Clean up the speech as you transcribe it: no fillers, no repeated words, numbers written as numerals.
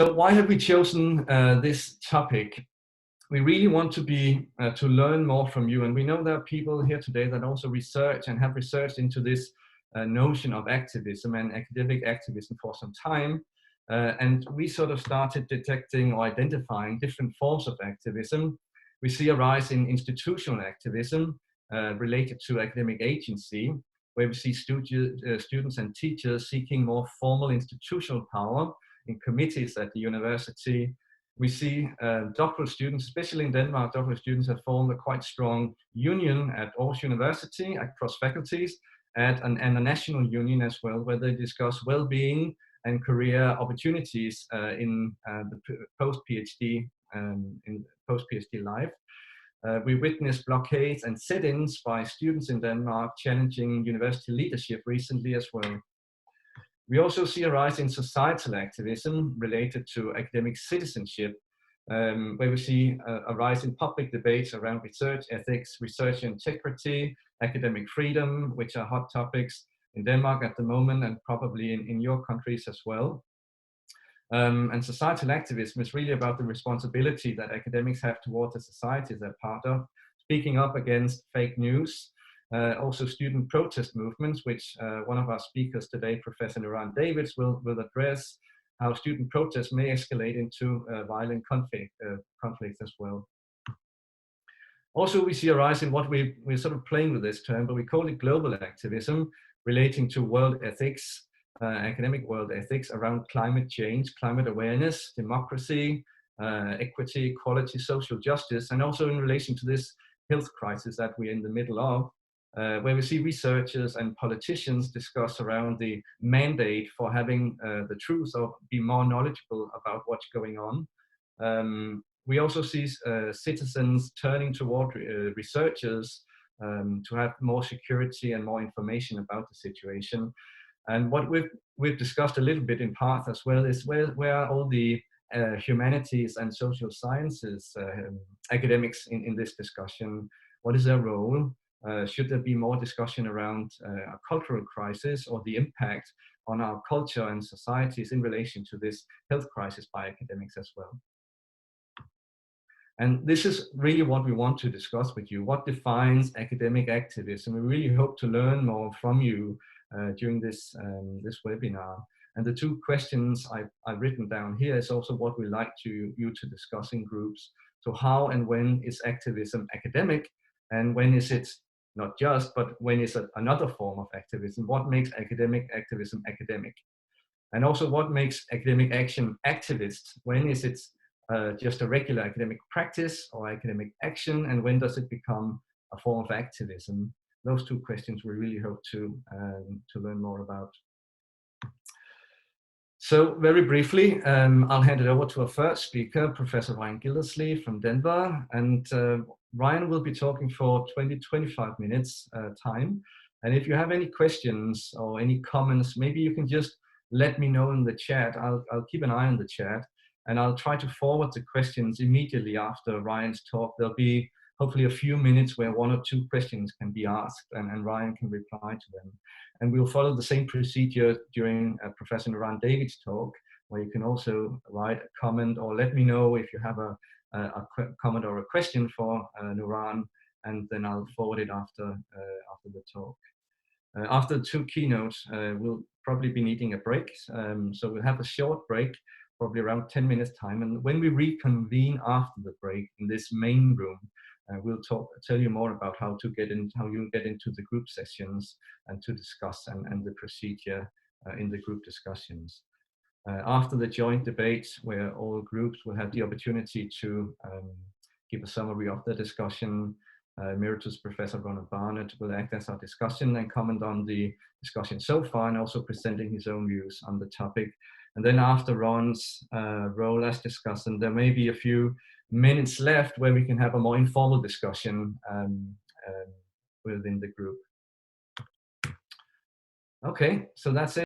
So why have we chosen this topic? We really want to learn more from you, and we know there are people here today that also research and have researched into this notion of activism and academic activism for some time. And we sort of started detecting or identifying different forms of activism. We see a rise in institutional activism related to academic agency, where we see students and teachers seeking more formal institutional power in committees at the university. We see doctoral students, especially in Denmark, doctoral students have formed a quite strong union at Aarhus University across faculties and a national union as well, where they discuss well-being and career opportunities in the post-PhD life. We witnessed blockades and sit-ins by students in Denmark challenging university leadership recently as well. We also see a rise in societal activism related to academic citizenship, where we see a rise in public debates around research ethics, research integrity, academic freedom, which are hot topics in Denmark at the moment and probably in your countries as well. And societal activism is really about the responsibility that academics have towards the society they're part of, speaking up against fake news, also student protest movements, which one of our speakers today, Professor Nuran Davids, will address how student protests may escalate into violent conflicts as well. Also, we see a rise in what we're sort of playing with this term, but we call it global activism, relating to world ethics, academic world ethics around climate change, climate awareness, democracy, equity, equality, social justice, and also in relation to this health crisis that we're in the middle of, where we see researchers and politicians discuss around the mandate for having the truth or be more knowledgeable about what's going on. We also see citizens turning toward researchers to have more security and more information about the situation. And what we've discussed a little bit in PaTHES as well is where are all the humanities and social sciences academics in this discussion? What is their role? Should there be more discussion around a cultural crisis or the impact on our culture and societies in relation to this health crisis by academics as well? And this is really what we want to discuss with you. What defines academic activism? We really hope to learn more from you during this webinar. And the two questions I've written down here is also what we like you to discuss in groups. So how and when is activism academic? And when is it not just, but when is it another form of activism? What makes academic activism academic? And also what makes academic action activist? When is it just a regular academic practice or academic action, and when does it become a form of activism? Those two questions we really hope to learn more about. So very briefly, I'll hand it over to our first speaker, Professor Ryan Gildersleeve from Denver, and Ryan will be talking for 20-25 minutes time. And if you have any questions or any comments, maybe you can just let me know in the chat. I'll keep an eye on the chat. And I'll try to forward the questions immediately after Ryan's talk. There'll be hopefully a few minutes where one or two questions can be asked and Ryan can reply to them. And we'll follow the same procedure during Professor Nuran Davids' talk, where you can also write a comment or let me know if you have a comment or a question for Nuran, and then I'll forward it after the talk. After the two keynotes, we'll probably be needing a break. So we'll have a short break, probably around 10 minutes time. And when we reconvene after the break in this main room, we'll tell you more about how you get into the group sessions and to discuss and the procedure in the group discussions. After the joint debate, where all groups will have the opportunity to give a summary of the discussion, Emeritus Professor Ronald Barnett will act as our discussion and comment on the discussion so far, and also presenting his own views on the topic. And then after Ron's role as discussant, there may be a few minutes left where we can have a more informal discussion within the group. Okay, so that's it.